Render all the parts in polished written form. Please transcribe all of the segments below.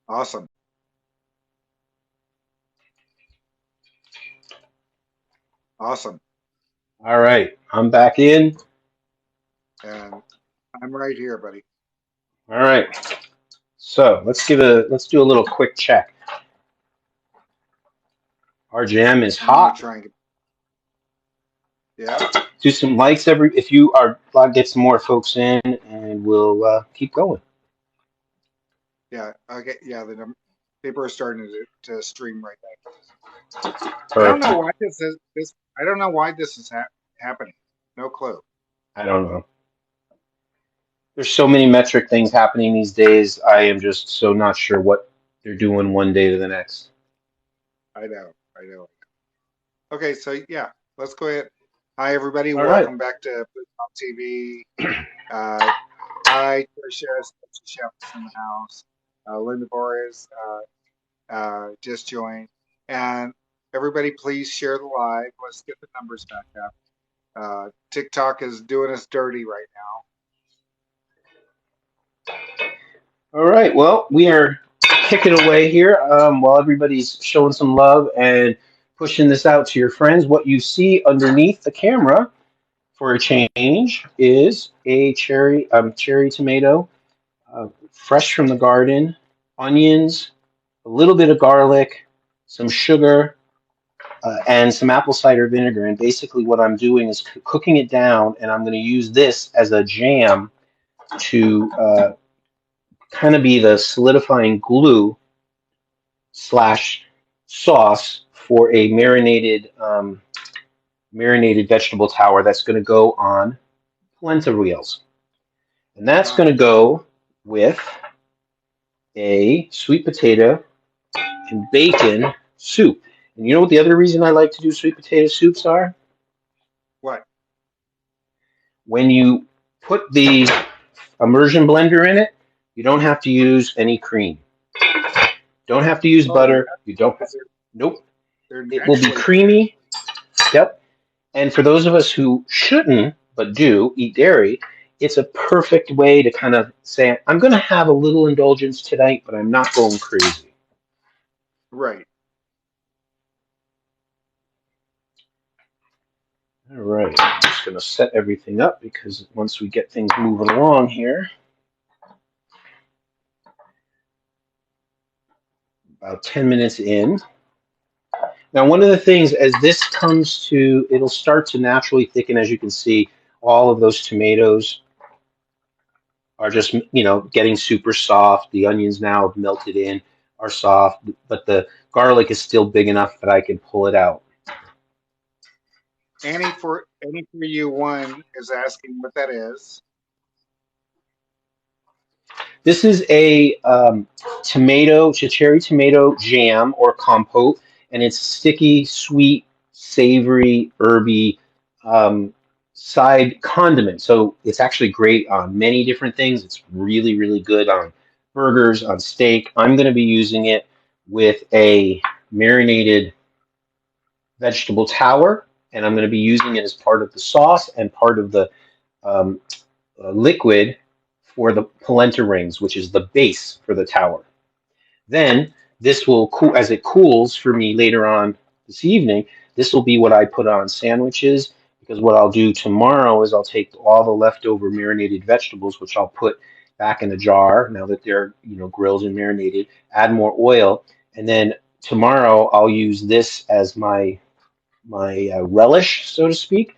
Awesome. Awesome. All right, I'm back in. And I'm right here, buddy. All right, so let's do a little quick check. Our jam is I'm gonna hot. try and yeah. Do some likes if you are get some more folks in, and we'll keep going. Yeah. Okay. Yeah. People are starting to stream right now. I don't know Perfect. why this. I don't know why this is happening. No clue. I don't know. There's so many metric things happening these days. I am just so not sure what they're doing one day to the next. I know. I know. Okay. So yeah, let's go ahead. Hi everybody. All right. Welcome back to FoodTokTV. Uh, hi Tricia, Special Chef is in the house. Linda Boris just joined, and everybody, please share the live. Let's get the numbers back up. TikTok is doing us dirty right now. All right. Well, we are kicking away here while everybody's showing some love and pushing this out to your friends. What you see underneath the camera for a change is a cherry tomato, fresh from the garden, onions, a little bit of garlic, some sugar, and some apple cider vinegar. And basically, what I'm doing is cooking it down, and I'm going to use this as a jam to kind of be the solidifying glue slash sauce for a marinated vegetable tower that's going to go on polenta reels. And that's going to go with a sweet potato and bacon soup. And you know what the other reason I like to do sweet potato soups are? What? When you put the immersion blender in it, you don't have to use any cream. Don't have to use Oh, butter. You don't have, nope. they're It will be naturally. creamy. Yep. And for those of us who shouldn't but do eat dairy, it's a perfect way to kind of say, I'm going to have a little indulgence tonight, but I'm not going crazy. Right. All right. I'm just going to set everything up because once we get things moving along here, about 10 minutes in. Now, one of the things as this comes to, it'll start to naturally thicken. As you can see, all of those tomatoes are just, getting super soft. The onions now have melted in, are soft, but the garlic is still big enough that I can pull it out. Annie for you one is asking what that is. This is a cherry tomato jam or compote, and it's sticky, sweet, savory, herby side condiment. So it's actually great on many different things. It's really, really good on burgers, on steak. I'm going to be using it with a marinated vegetable tower, and I'm going to be using it as part of the sauce and part of the um, liquid for the polenta rings, which is the base for the tower. Then this will cool as it cools for me later on this evening. This will be what I put on sandwiches because what I'll do tomorrow is I'll take all the leftover marinated vegetables, which I'll put back in a jar now that they're grilled and marinated. Add more oil, and then tomorrow I'll use this as my relish, so to speak,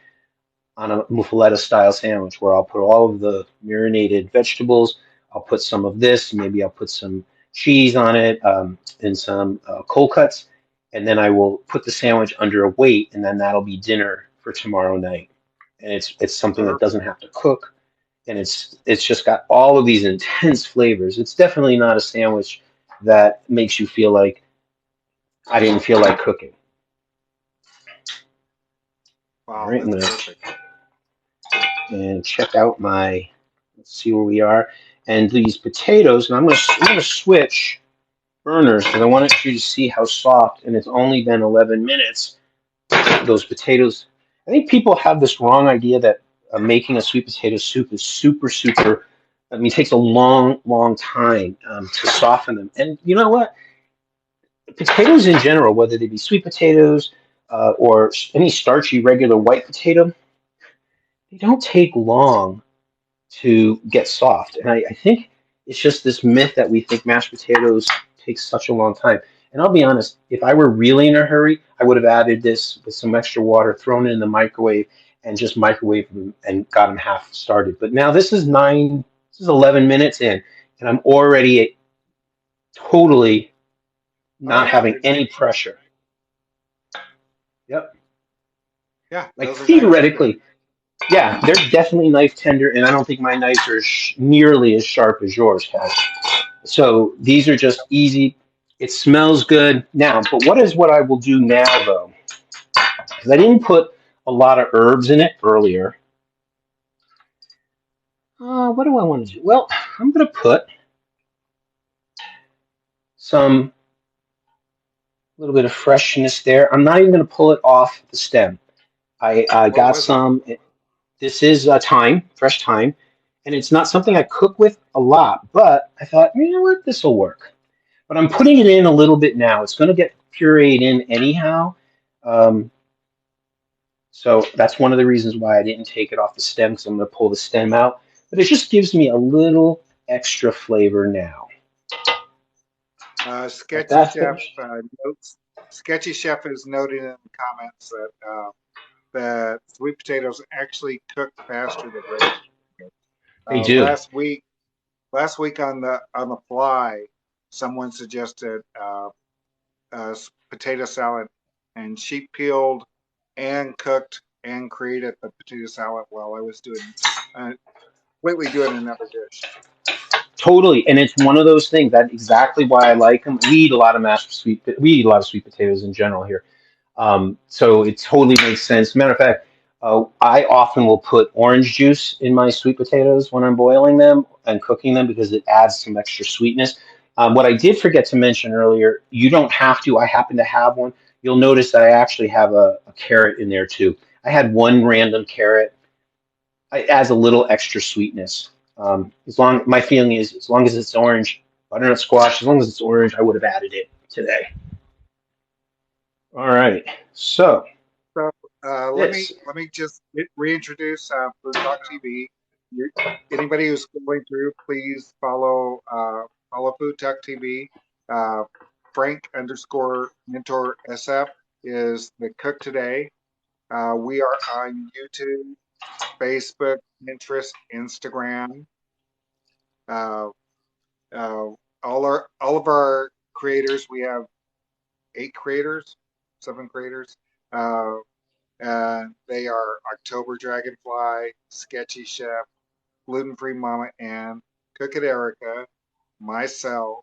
on a muffaletta style sandwich where I'll put all of the marinated vegetables. I'll put some of this, maybe I'll put some cheese on it and some cold cuts, and then I will put the sandwich under a weight, and then that'll be dinner for tomorrow night. And it's something that doesn't have to cook, and it's just got all of these intense flavors. It's definitely not a sandwich that makes you feel like I didn't feel like cooking. All Wow, right, that's perfect. And check out let's see where we are. And these potatoes, and I'm gonna switch burners because I want you to see how soft, and it's only been 11 minutes. Those potatoes, I think people have this wrong idea that making a sweet potato soup is super, super I mean, it takes a long, long time to soften them. And you know what? Potatoes in general, whether they be sweet potatoes or any starchy regular white potato, they don't take long to get soft. And I think it's just this myth that we think mashed potatoes take such a long time. And I'll be honest, if I were really in a hurry, I would have added this with some extra water, thrown it in the microwave, and just microwave them and got them half started. But now this is 11 minutes in, and I'm already totally Oh not yeah, having they're nice. any pressure. Yep. Yeah, Like those are knife tender. theoretically, yeah, they're definitely knife tender, and I don't think my knives are nearly as sharp as yours, Kat. So these are just easy. It smells good now. But what I will do now though, because I didn't put a lot of herbs in it earlier. What do I want to do? Well, I'm going to put some little bit of freshness there. I'm not even going to pull it off the stem. I What got was it? some. This is thyme, fresh thyme, and it's not something I cook with a lot. But I thought, you know what, this will work. But I'm putting it in a little bit now. It's going to get pureed in anyhow. Um, So that's one of the reasons why I didn't take it off the stem because I'm going to pull the stem out. But it just gives me a little extra flavor now. Got Sketchy that Chef finished? notes. Sketchy Chef is noting in the comments that sweet potatoes actually cook faster than regular potatoes. They Uh, do. last week, last week on the fly, someone suggested potato salad, and she peeled and cooked and created the potato salad while I was uh, completely doing another dish. Totally. And it's one of those things that exactly why I like them. We eat a lot of sweet potatoes in general here. So it totally makes sense. Matter of fact, I often will put orange juice in my sweet potatoes when I'm boiling them and cooking them because it adds some extra sweetness. What I did forget to mention earlier, you don't have to. I happen to have one. You'll notice that I actually have a carrot in there too. I had one random carrot. It adds a little extra sweetness. My feeling is as long as it's orange, butternut squash, as long as it's orange, I would have added it today. All right. So So this. let me just reintroduce Food Talk TV. You, anybody who's going through, please follow Food Talk TV. Uh, Frank underscore mentor SF is the cook today. We are on YouTube, Facebook, Pinterest, Instagram. Uh, uh, all of our creators. We have 8 creators, 7 creators. Uh, and they are October Dragonfly, Sketchy Chef, Gluten Free Mama Ann, Cook It Erica, myself,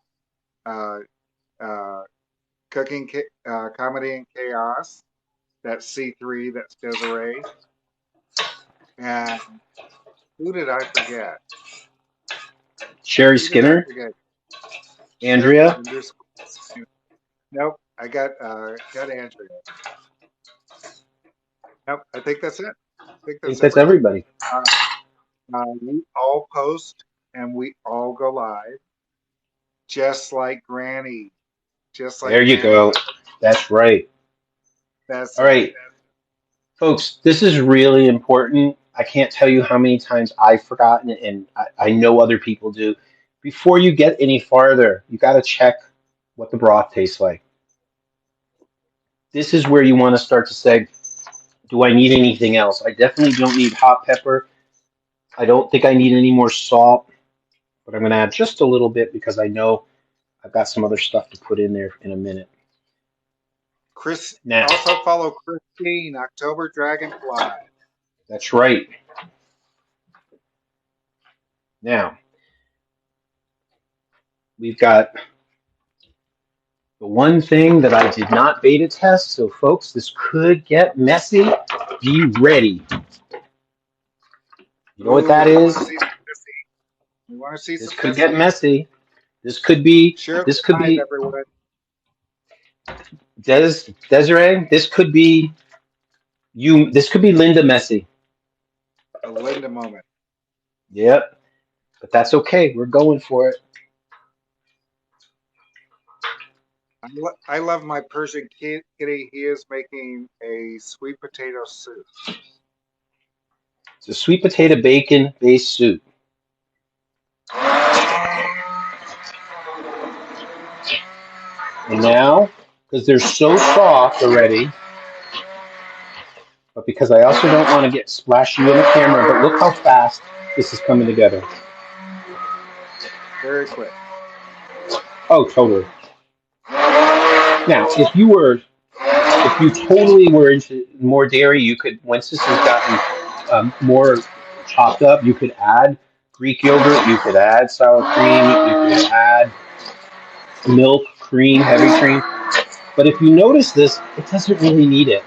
uh, uh, Comedy and Chaos. That's C3. That's Desiree. And who did I forget? Sherry Who did I Skinner, forget? Sherry Andrea. underscore. Nope, I got Andrea. Nope, I think that's it. I think I that's think that's everybody. everybody. Uh, we all post and we all go live, just like Granny. Just There like you go. Granny. That's right. That's All it. right, folks, this is really important. I can't tell you how many times I've forgotten it, and I know other people do. Before you get any farther, you got to check what the broth tastes like. This is where you want to start to say, do I need anything else? I definitely don't need hot pepper. I don't think I need any more salt, but I'm going to add just a little bit because I know I've got some other stuff to put in there in a minute. Chris, Now, also follow Christine, October Dragonfly. that's right. Now, we've got the one thing that I did not beta test, so folks, this could get messy. Be ready. You know what Ooh, that we want to is? see some messy. We want to see This some could get messy. messy. This could be. Share the This could live, be. everyone. Desiree. This could be you. This could be Linda messy. A Linda moment. Yep. but that's okay. We're going for it. I love my Persian kitty. He is making a sweet potato soup. It's a sweet potato bacon based soup. And now, because they're so soft already, but because I also don't want to get splash you in the camera, but look how fast this is coming together. Very quick. Oh, totally. Now, if you totally were into more dairy, you could, once this has gotten more chopped up, you could add Greek yogurt, you could add sour cream, you could add milk, cream, heavy cream. But if you notice this, it doesn't really need it.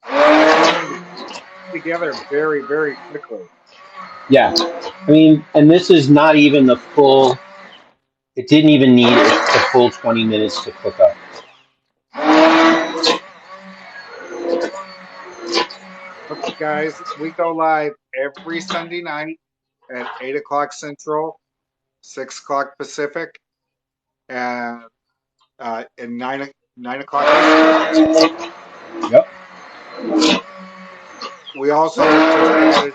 It's coming together very, very quickly. Yeah, I mean, and this is not even the full, it didn't even need the full 20 minutes to cook up. Okay, guys, we go live every Sunday night at 8 o'clock Central, 6 o'clock Pacific, and and 9 o'clock Eastern. Yep. We also have just added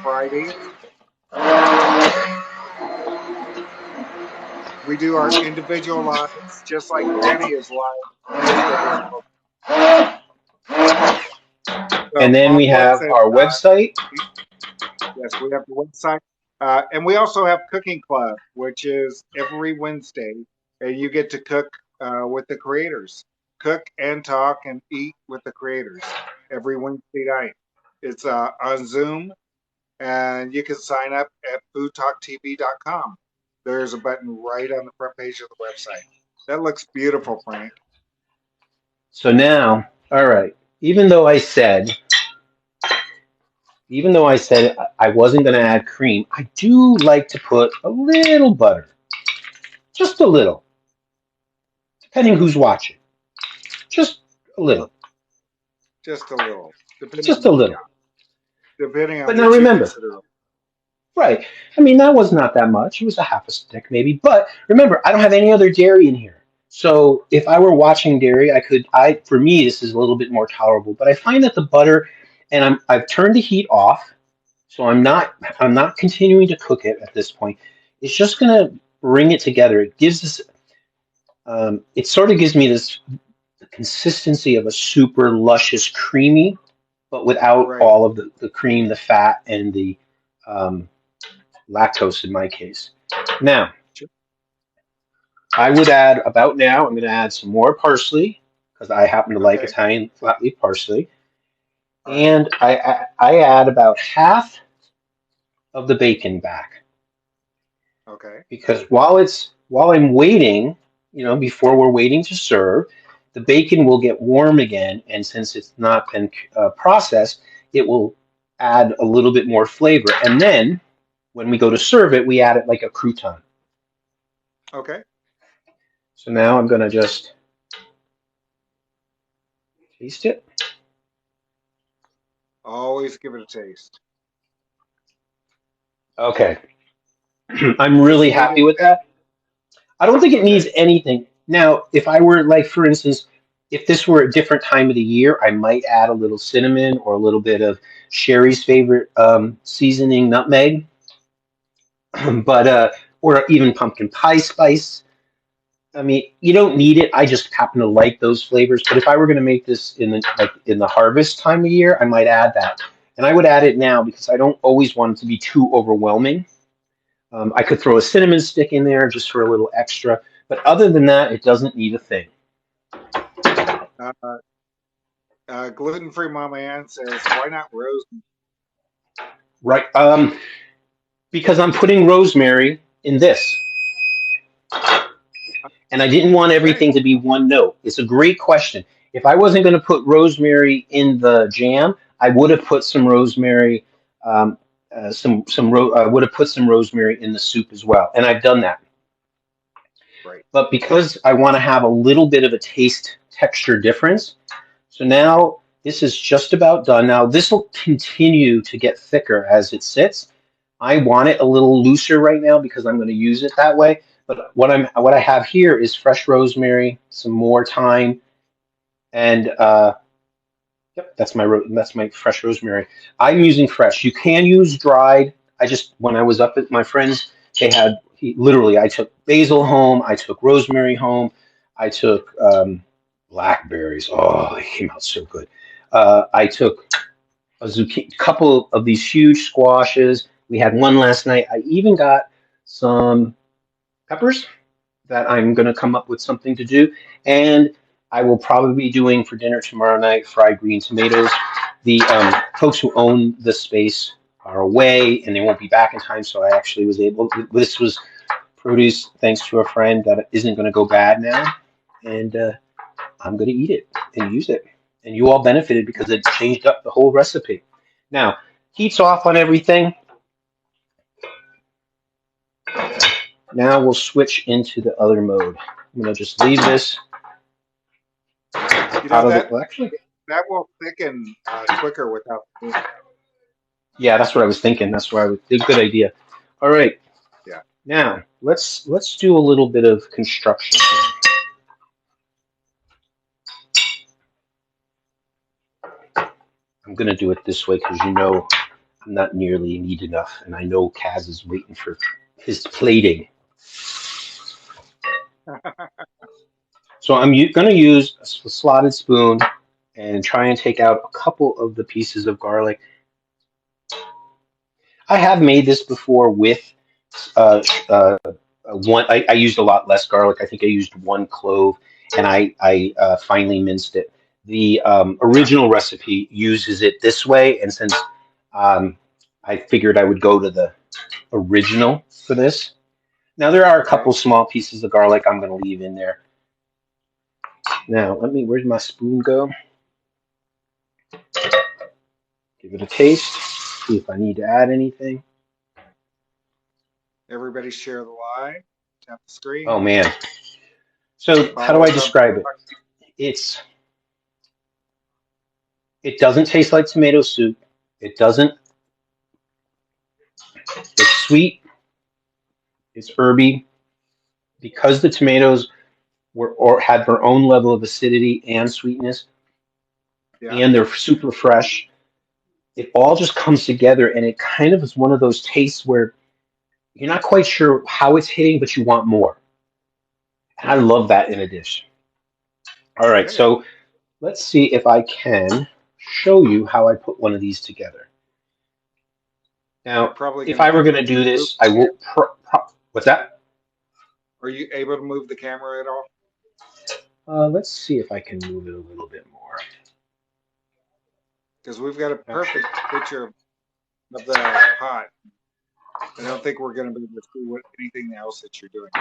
Fridays. We do our individual lives, just like Danny is live individual. And So then we follow us have at our website. yes, we have the website, and we also have Cooking Club, which is every Wednesday, and you get to cook with the creators, cook and talk and eat with the creators every Wednesday night. It's on Zoom, and you can sign up at FoodTokTV.com. There's a button right on the front page of the website. That looks beautiful, Frank. So now, all right, even though I said, I wasn't going to add cream, I do like to put a little butter, just a little, depending who's watching, just a little, Just a little, just a little. depending But on now what you remember, consider. right? I mean, that was not that much. It was a half a stick maybe. But remember, I don't have any other dairy in here. So if I were watching dairy, for me, this is a little bit more tolerable. But I find that the butter, and I've turned the heat off, so I'm not continuing to cook it at this point. It's just gonna bring it together. It gives this, it sort of gives me this the consistency of a super luscious creamy, but without Right. all of the cream, the fat, and the um, lactose in my case. Now, I would add, about now, I'm going to add some more parsley because I happen to like Okay. Italian flat leaf parsley. All right. And I add about half of the bacon back Okay. because while I'm waiting, before we're waiting to serve, the bacon will get warm again. And since it's not been processed, it will add a little bit more flavor. And then when we go to serve it, we add it like a crouton. Okay. So now I'm going to just taste it. Always give it a taste. Okay. I'm Does really it need happy it? with that. I don't think it needs Okay. anything. Now, if I were like, for instance, if this were a different time of the year, I might add a little cinnamon or a little bit of Sherry's favorite seasoning, nutmeg, but or even pumpkin pie spice. I mean, you don't need it. I just happen to like those flavors. But if I were going to make this in the harvest time of year, I might add that. And I would add it now because I don't always want it to be too overwhelming. I could throw a cinnamon stick in there just for a little extra. But other than that, it doesn't need a thing. Uh, Gluten-free Mama Ann says, "Why not rose?" Right. Because I'm putting rosemary in this. And I didn't want Okay. everything to be one note. It's a great question. If I wasn't going to put rosemary in the jam, I would have put some rosemary, I would have put some rosemary in the soup as well, and I've done that. Right. But because I want to have a little bit of a taste texture difference, so now This is just about done. Now, this will continue to get thicker as it sits. I want it a little looser right now because I'm going to use it that way. But what I have here is fresh rosemary, some more thyme, and yep, that's my fresh rosemary. I'm using fresh. You can use dried. I just when I was up at my friend's, literally I took basil home, I took rosemary home, I took blackberries. Oh, they came out so good. I took a zucchini, couple of these huge squashes. We had one last night. I even got some peppers that I'm going to come up with something to do. And I will probably be doing for dinner tomorrow night fried green tomatoes. The folks who own the space are away and they won't be back in time. So I actually was able, this was produce thanks to a friend that isn't going to go bad now. And I'm going to eat it and use it. And you all benefited because it changed up the whole recipe. Now, heat's off on everything. Now we'll switch into the other mode. I'm going to just leave this You know out of the, that well, actually, that will thicken quicker without the spoon. yeah, that's what I was thinking. That's why I would, good idea. All right, Yeah. now let's do a little bit of construction here. I'm going to do it this way because I'm not nearly neat enough, and I know Kaz is waiting for his plating. So I'm going to use a slotted spoon and try and take out a couple of the pieces of garlic. I have made this before with one. I used a lot less garlic. I think I used one clove, and I finely minced it. The original recipe uses it this way, and since um, I figured I would go to the original for this. Now there are a Okay. couple small pieces of garlic I'm going to leave in there. Now where'd my spoon go? Give it a taste. See if I need to add anything. Everybody share the live. Tap the Oh screen. man. So how do Follow I us on describe it? It's It doesn't taste like tomato soup. It doesn't. It's sweet. It's herby because the tomatoes were or had their own level of acidity and sweetness, Yeah. and they're super fresh. It all just comes together, and it kind of is one of those tastes where you're not quite sure how it's hitting, but you want more. And I love that in a dish. All right, Okay. so let's see if I can show you how I put one of these together. You're Now, probably if going to I were be going able to to do move this, the I will. camera. What's that? Are you able to move the camera at all? Let's see if I can move it a little bit more. Because we've got a Actually, perfect picture of the pot. I don't think we're going to be able to see anything else that you're doing.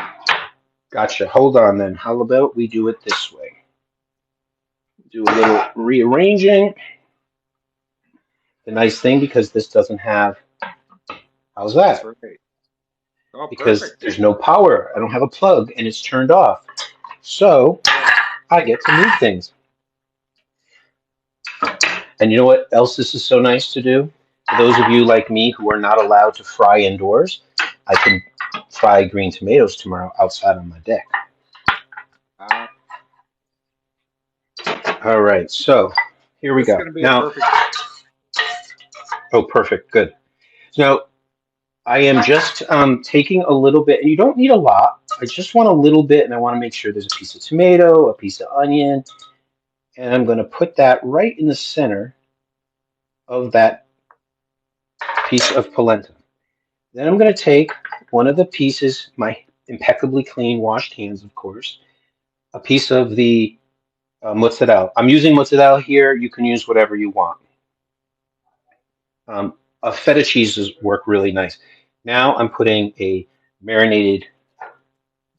gotcha. Hold on then. How about we do it this way? Do a little rearranging. The nice thing, because this doesn't have, how's That's that? right. Oh, Because perfect. there's no power. I don't have a plug and it's turned off. So Good. I get to move things. And you know what else this is so nice to do? For those of you like me who are not allowed to fry indoors, I can fry green tomatoes tomorrow outside on my deck. Uh, All right, so here we this is go. going to be a Now, perfect. oh, perfect, good. Now, I am just taking a little bit, and you don't need a lot. I just want a little bit, and I want to make sure there's a piece of tomato, a piece of onion, and I'm going to put that right in the center of that piece of polenta. Then I'm going to take one of the pieces, my impeccably clean, washed hands, of course, a piece of the mozzarella. I'm using mozzarella here. You can use whatever you want. A feta cheeses work really nice. Now I'm putting a marinated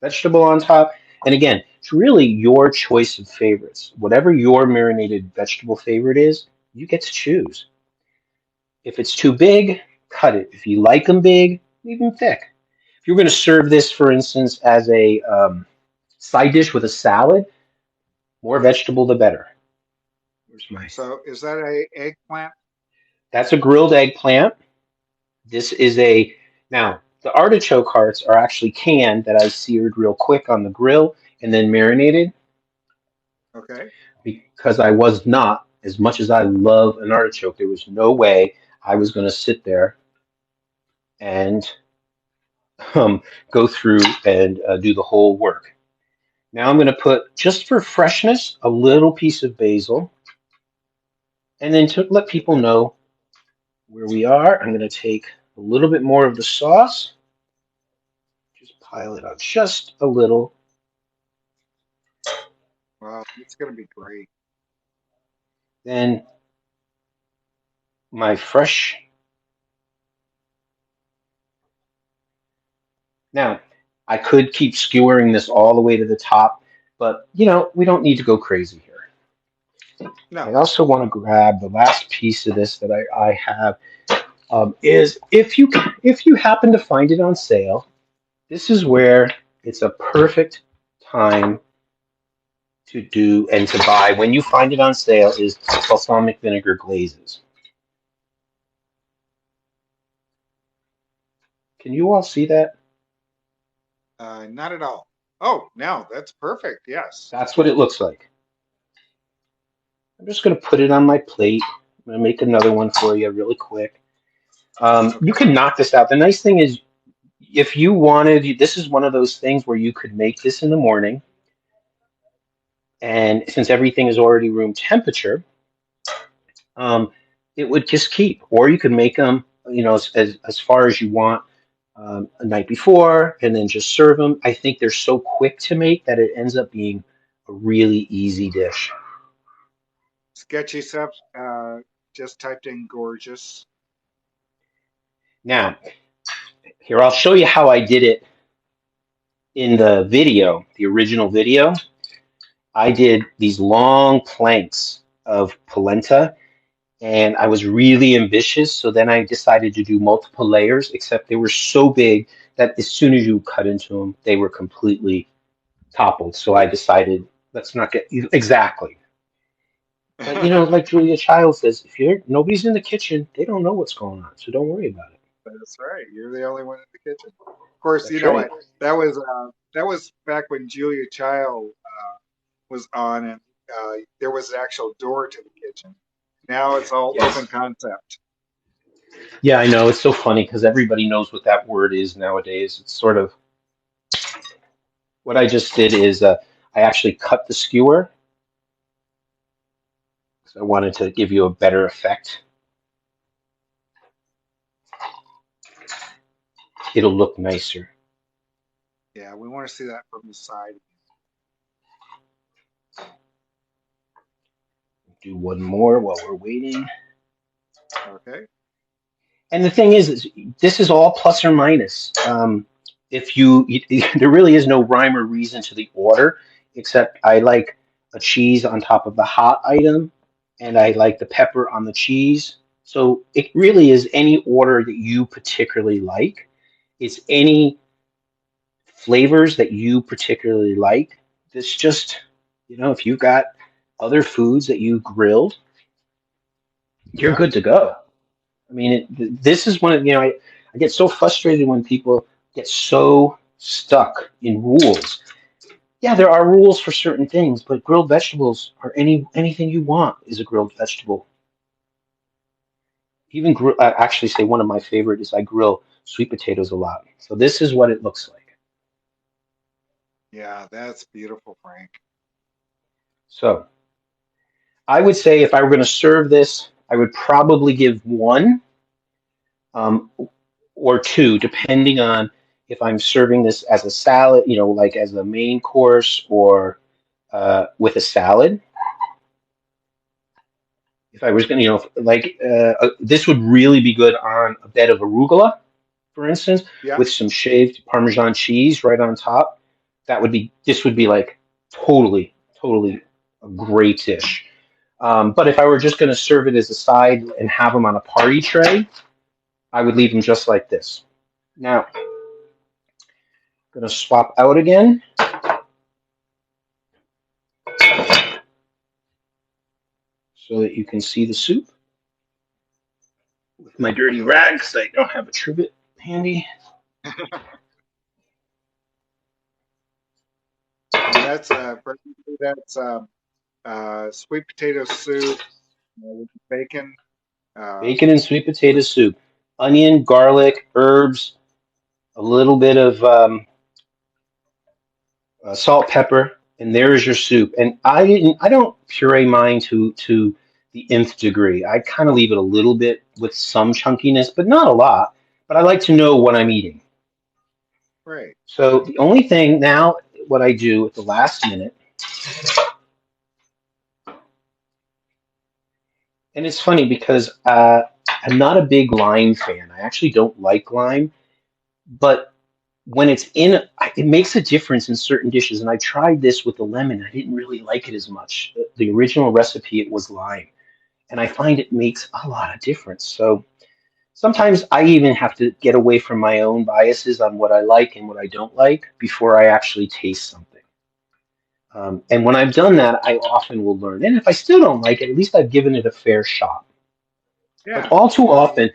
vegetable on top. And again, it's really your choice of favorites. Whatever your marinated vegetable favorite is, you get to choose. If it's too big, cut it. If you like them big, leave them thick. If you're going to serve this, for instance, as a side dish with a salad, more vegetable the better. Where's my? So is that a eggplant? That's a grilled eggplant. This is a now the artichoke hearts are actually canned that I seared real quick on the grill and then marinated Okay. because I was not, as much as I love an artichoke, there was no way I was going to sit there and um, go through and do the whole work. Now I'm going to put, just for freshness, a little piece of basil. And then to let people know where we are, I'm going to take a little bit more of the sauce, just pile it on just a little. Well, it's going to be great. Then my fresh. Now, I could keep skewering this all the way to the top, but we don't need to go crazy here. I No. also want to grab the last piece of this that I have is if you happen to find it on sale, this is where it's a perfect time to do and to buy when you find it on sale is balsamic vinegar glazes. Can you all see that? Not at all. Oh, no, that's perfect. Yes. That's what it looks like. I'm just going to put it on my plate. I'm going to make another one for you really quick. You Okay. can knock this out. The nice thing is, if you wanted, this is one of those things where you could make this in the morning, and since everything is already room temperature, um, it would just keep. Or you could make them, as far as you want a night before, and then just serve them. I think they're so quick to make that it ends up being a really easy dish. Sketchy stuff. Just typed in gorgeous. Now, here I'll show you how I did it in the video, the original video. I did these long planks of polenta and I was really ambitious. So then I decided to do multiple layers, except they were so big that as soon as you cut into them, they were completely toppled. So I decided, let's not get exactly. But like Julia Child says, if you're nobody's in the kitchen, they don't know what's going on. So don't worry about it. That's right. You're the only one in the kitchen. Of course, you That's know right. what? That was back when Julia Child was on, and there was an actual door to the kitchen. Now it's all Yes. open concept. Yeah, I know. It's so funny because everybody knows what that word is nowadays. It's sort of what I just did is I actually cut the skewer because I wanted to give you a better effect. It'll look nicer. Yeah, we want to see that from the side. Do one more while we're waiting. Okay. And the thing is this is all plus or minus. If you, there really is no rhyme or reason to the order, except I like a cheese on top of the hot item, and I like the pepper on the cheese. So it really is any order that you particularly like. It's any flavors that you particularly like. This just, if you've got other foods that you grilled, you're Yeah. good to go. I mean, this is one of, I get so frustrated when people get so stuck in rules. Yeah, there are rules for certain things, but grilled vegetables are anything you want is a grilled vegetable. Even I actually say one of my favorite is I grill sweet potatoes a lot. So this is what it looks like. Yeah, that's beautiful, Frank. So I would say if I were going to serve this, I would probably give one um, or two, depending on if I'm serving this as a salad, like as a main course or with a salad. If I was going to, like this would really be good on a bed of arugula, for instance, Yeah. with some shaved Parmesan cheese right on top. This would be like totally, totally a great dish. But if I were just going to serve it as a side and have them on a party tray, I would leave them just like this. Now, going to swap out again. so that you can see the soup with my dirty rag because I don't have a trivet handy. And that's sweet potato soup with bacon. Uh, Bacon and sweet potato soup, onion, garlic, herbs, a little bit of salt, pepper, and there's your soup. And I don't puree mine to the nth degree. I kind of leave it a little bit with some chunkiness, but not a lot. But I like to know what I'm eating. right. So the only thing now, what I do at the last minute, and it's funny because I'm not a big lime fan. I actually don't like lime, but when it's in, it makes a difference in certain dishes. And I tried this with the lemon. I didn't really like it as much. The original recipe, it was lime. And I find it makes a lot of difference. So sometimes I even have to get away from my own biases on what I like and what I don't like before I actually taste something. And when I've done that, I often will learn. And if I still don't like it, at least I've given it a fair shot. But Yeah. all too Well, often,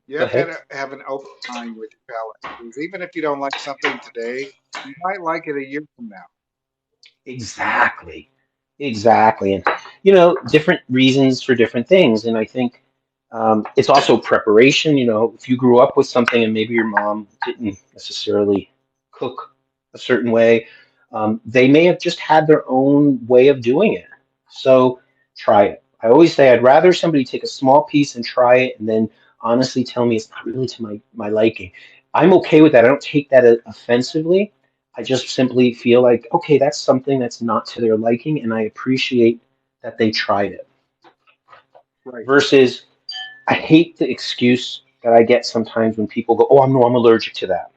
you go have ahead. to have an open mind with your palate because even if you don't like something today, you might like it a year from now. Exactly. Exactly. And, different reasons for different things. And I think it's also preparation. If you grew up with something and maybe your mom didn't necessarily cook a certain way, they may have just had their own way of doing it. So try it. I always say I'd rather somebody take a small piece and try it and then honestly tell me it's not really to my liking. I'm okay with that. I don't take that offensively. I just simply feel like, okay, that's something that's not to their liking, and I appreciate that they tried it. Right. Versus, I hate the excuse that I get sometimes when people go, "Oh, no, I'm allergic to that."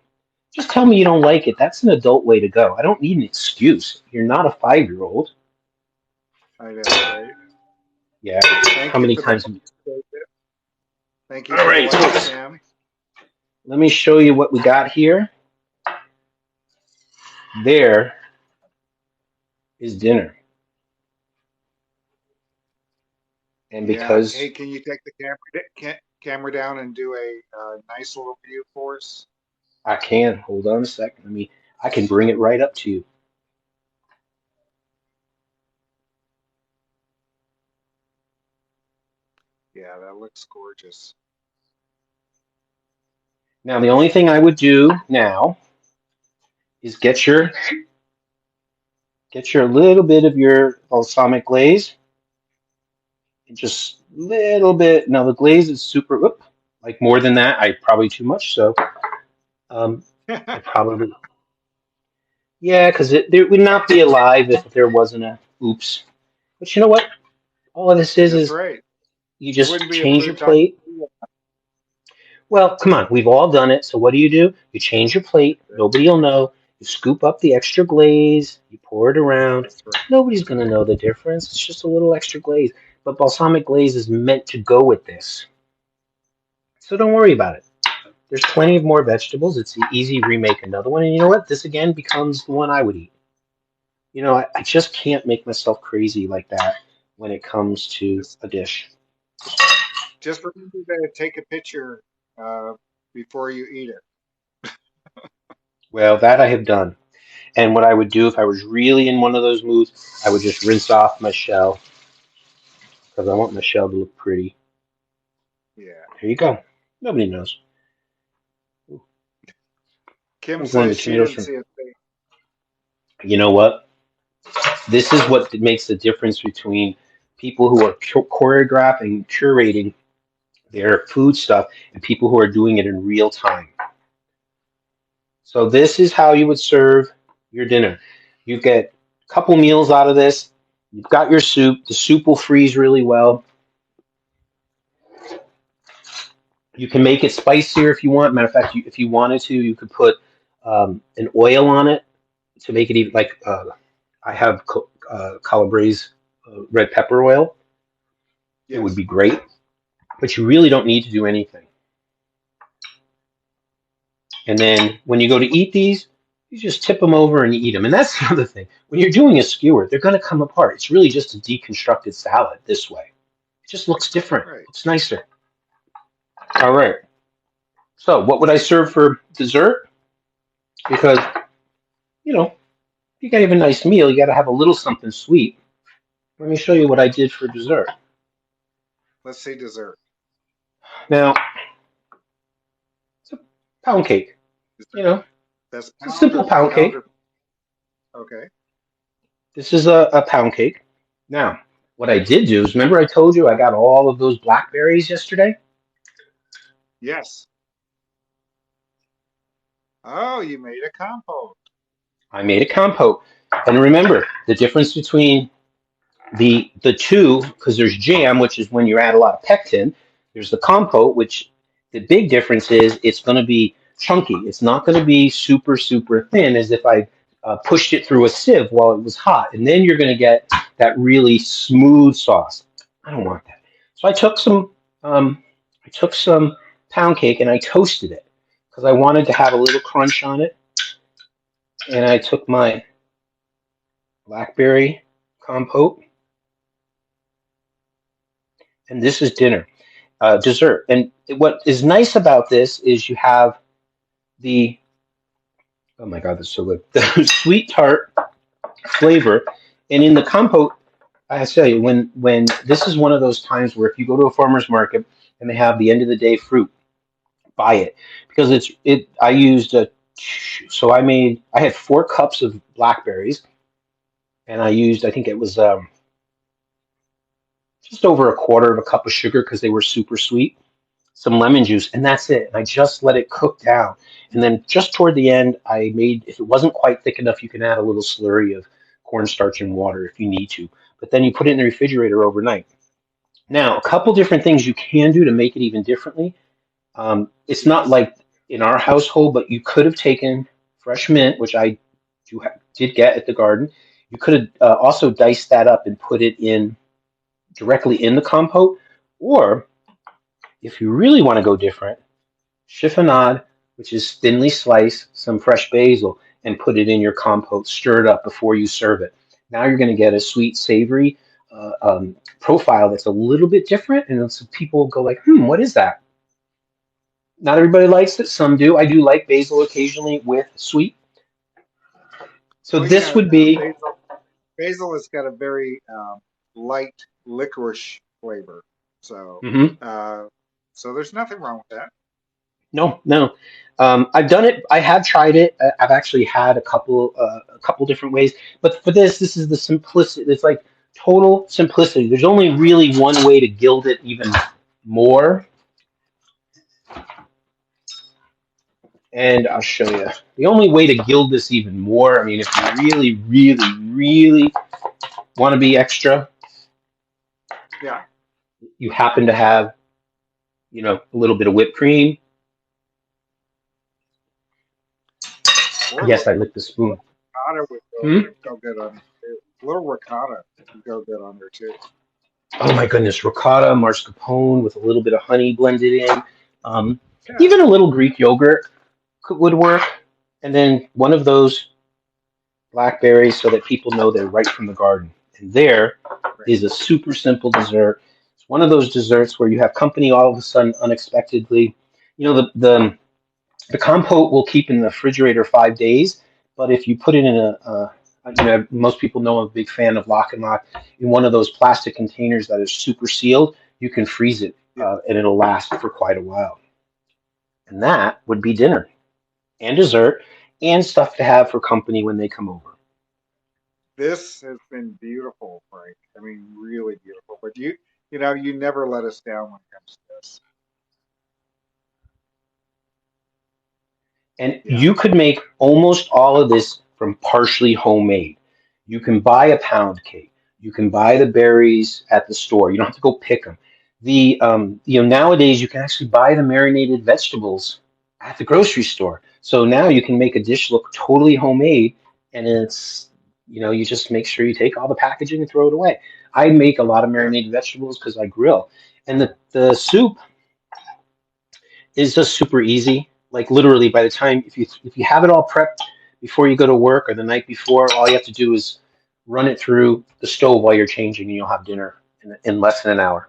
Just tell me you don't like it. That's an adult way to go. I don't need an excuse. You're not a 5-year-old. I know, right? Yeah. How Thank you many for the times? lunch. Thank you All for the right, lunch, folks. Tim. Let me show you what we got here. There is dinner, and Yeah. Hey, because can you take the camera down and do a nice little view for us? I can, hold on a second. I can bring it right up to you. Yeah, that looks gorgeous. Now, the only thing I would do now is get your little bit of your balsamic glaze and just little bit. Now the glaze is super, like more than that. I probably too much. So um, I probably, yeah, because it would not be alive if there wasn't a oops. But you know what? All of this That's is right. you It just wouldn't be a change your food talk. plate. Well, come on, we've all done it. So what do? You change your plate. Nobody will know. You scoop up the extra glaze. You pour it around. That's right. Nobody's going to know the difference. It's just a little extra glaze. But balsamic glaze is meant to go with this. So don't worry about it. There's plenty of more vegetables. It's an easy remake another one. And you know what? This again becomes the one I would eat. I just can't make myself crazy like that when it comes to Just a dish. just remember to take a picture uh, before you eat it. Well, that I have done. And what I would do if I was really in one of those moods, I would just rinse off my shell because I want my shell to look pretty. Yeah. Here you go. Nobody knows. Kim I'm going says to she tomatoes didn't from. see a thing. You know what? This is what makes the difference between people who are choreographing, curating their food stuff, and people who are doing it in real time. So this is how you would serve your dinner. You get a couple meals out of this. You've got your soup. The soup will freeze really well. You can make it spicier if you want. Matter of fact, if you wanted to, you could put an oil on it to make it even like I have Calabrese red pepper oil. It would Yes. be great, but you really don't need to do anything. And then when you go to eat these, You just tip them over and you eat them. And that's the other thing. When you're doing a skewer, they're going to come apart. It's really just a deconstructed salad this way. It just looks different. Right. Looks nicer. All right. So, what would I serve for dessert? Because, you know, if you got to have a nice meal, you got to have a little something sweet. Let me show you what I did for dessert. Let's see dessert. Now, it's a pound cake. You Dessert. know, That's it's a simple pound pound cake. or okay. This is a pound cake. Now, what I did do is remember I told you I got all of those blackberries yesterday? Yes. Oh, you made a compote. I made a compote. And remember, the difference between the two, because there's jam, which is when you add a lot of pectin. There's the compote, which the big difference is it's going to be chunky. It's not going to be super, super thin as if I pushed it through a sieve while it was hot. And then you're going to get that really smooth sauce. I don't want that. So um, I took some pound cake and I toasted it because I wanted to have a little crunch on it. And I took my blackberry compote, and this is dinner, dessert. And what is nice about this is you have the, oh my God, that's so good, the sweet tart flavor. And in the compote, I tell you, when this is one of those times where if you go to a farmer's market and they have the end of the day fruit, buy it because it. I used so I had 4 cups of blackberries, and I think it was just over a quarter of a cup of sugar because they were super sweet, some lemon juice, and that's it. And I just let it cook down. And then just toward the end, I made, if it wasn't quite thick enough, you can add a little slurry of cornstarch and water if you need to. But then you put it in the refrigerator overnight. Now, a couple different things you can do to make it even differently. It's not Yes. like in our household, but you could have taken fresh mint, which I did get at the garden. You could have also diced that up and put it in directly in the compote, or if you really want to go different, chiffonade, which is thinly slice some fresh basil and put it in your compote, stir it up before you serve it. Now you're going to get a sweet, savory profile that's a little bit different, and so people go like, what is that? Not everybody likes it. Some do. I do like basil occasionally with sweet. So Well, this yeah. would be, Basil has got a very light licorice flavor. So, mhm. uh, so there's nothing wrong with that. No, no. I've done it. I have tried it. I've actually had a couple different ways. But for this is the simplicity. It's like total simplicity. There's only really one way to gild it even more, and I'll show you. The only way to gild this even more. I mean, if you really, really, really want to be extra, Yeah. you happen to have, a little bit of whipped cream. Or a Yes, I little licked the spoon. ricotta Hmm? would go good on it too. A little ricotta would go good on there too. Oh my goodness, ricotta, mascarpone with a little bit of honey blended in. Um, Yeah. Even a little Greek yogurt would work. And then one of those blackberries so that people know they're right from the garden. And there Right. is a super simple dessert. It's one of those desserts where you have company all of a sudden unexpectedly. You know, the compote will keep in the refrigerator 5 days, but if you put it in most people know I'm a big fan of Lock and Lock, in one of those plastic containers that is super sealed, you can freeze it Yeah. and it'll last for quite a while. And that would be dinner and dessert and stuff to have for company when they come over. This has been beautiful, Frank. I mean, really beautiful. But you never let us down when it comes to this. And Yeah. you could make almost all of this from partially homemade. You can buy a pound cake. You can buy the berries at the store. You don't have to go pick them. Nowadays you can actually buy the marinated vegetables at the grocery store. So now you can make a dish look totally homemade, and you just make sure you take all the packaging and throw it away. I make a lot of Yes. marinated vegetables because I grill, and the soup is just super easy. Like literally, by the time if you have it all prepped before you go to work or the night before. All you have to do is run it through the stove while you're changing, and you'll have dinner in less than an hour.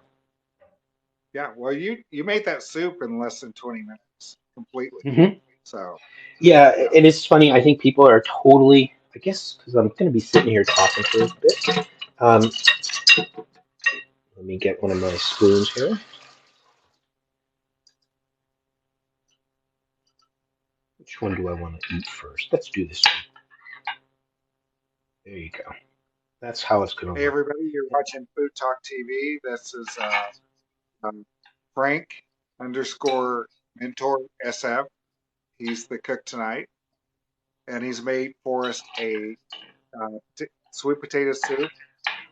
Yeah, well, you made that soup in less than 20 minutes completely. Hmm. So, Yeah, yeah. and it's funny. I think people are totally, I guess, because I'm going to be sitting here talking for a bit. Let me get one of my spoons here. Which one do I want to eat first? Let's do this one. There you go. That's how it's going to Hey, work. everybody, you're watching Food Talk TV. This is um, Frank underscore mentor SF. He's the cook tonight, and he's made for us a sweet potato soup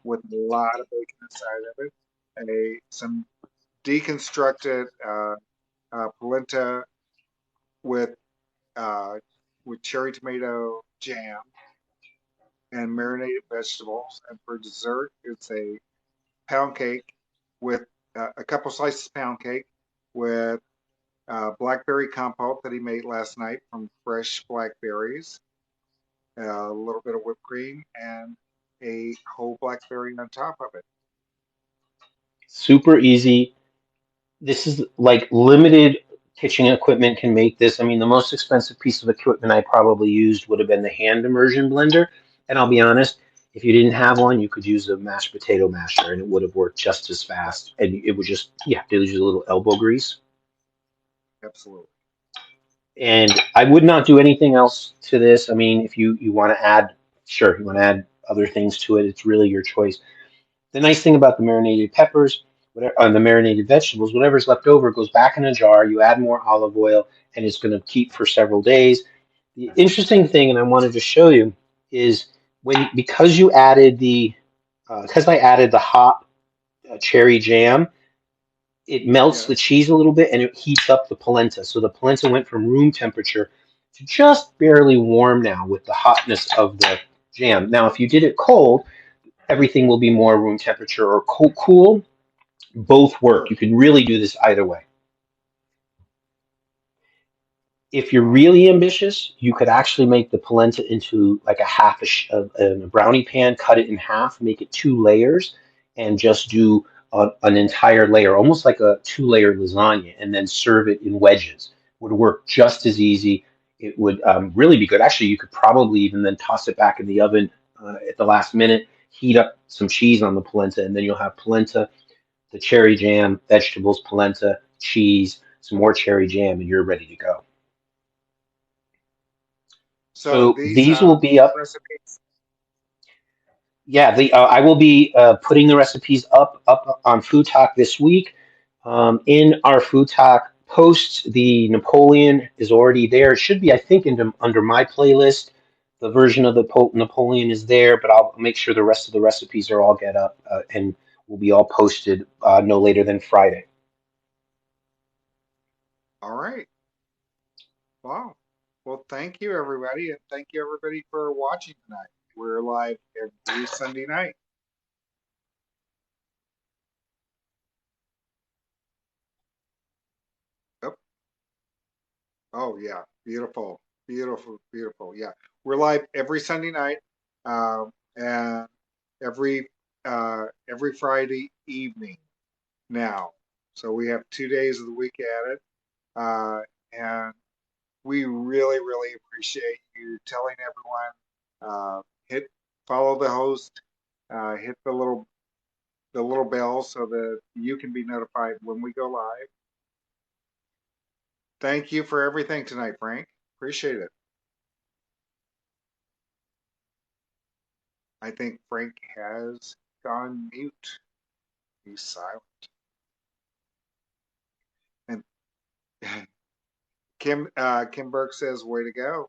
with a lot of bacon inside of it, some deconstructed polenta with uh, cherry tomato jam and marinated vegetables. And for dessert, it's a pound cake with a couple slices of pound cake with blackberry compote that he made last night from fresh blackberries, a little bit of whipped cream, and a whole blackberry on top of it. Super easy. This is like limited kitchen equipment can make this. I mean, the most expensive piece of equipment I probably used would have been the hand immersion blender. And I'll be honest, if you didn't have one, you could use a mashed potato masher and it would have worked just as Yeah, fast. And it would just, you have to use a little elbow grease. absolutely. And I would not do anything else to this. I mean, if you want to add, sure, you want to add other things to it, it's really your choice. The nice thing about the marinated peppers, whatever, the marinated vegetables, whatever's left over goes back in a jar. You add more olive oil, and it's going to keep for several days. The interesting thing, and I wanted to show you, is when because you added the because I added the hot cherry jam, it melts the Yes. cheese a little bit and it heats up the polenta. So the polenta went from room temperature to just barely warm now with the hotness of the jam. Now, if you did it cold, everything will be more room temperature or cool. Both work. Sure. You can really do this either way. If you're Wow. really ambitious, you could actually make the polenta into like a half a brownie pan, cut it in half, make it two layers, and just do an entire layer, almost like a two-layer lasagna, and then serve it in wedges. Would work just as easy. It would really be good. Actually, you could probably even then toss it back in the oven at the last minute, heat up some cheese on the polenta, and then you'll have polenta, the cherry jam, vegetables, polenta, cheese, some more cherry jam, and you're ready to go. So So these these will be up. recipes, Yeah, I will be putting the recipes up on Food Talk this week. In our Food Talk posts, the Napoleon is already there. It should be, I think, under my playlist. The version of the Napoleon is there, but I'll make sure the rest of the recipes are all get up and will be all posted no later than Friday. all right. Wow. Well, thank you, everybody, and thank you, everybody, for watching tonight. We're live every Sunday night. Yep. Oh, yeah. Beautiful. Beautiful. Beautiful. Yeah. We're live every Sunday night, and every Friday evening now. So we have 2 days of the week at it, and we really, really appreciate you telling everyone. Hit follow the host, hit the little bell so that you can be notified when we go live. Thank you for everything tonight, Frank. Appreciate it. I think Frank has gone mute. He's silent. And Kim Burke says, "Way to go!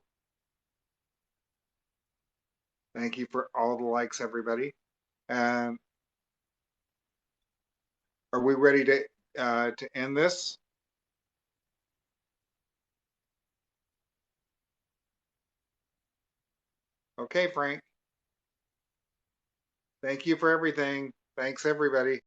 Thank you for all the likes, everybody." And are we ready to end this? Okay, Frank. Thank you for everything. Thanks, everybody.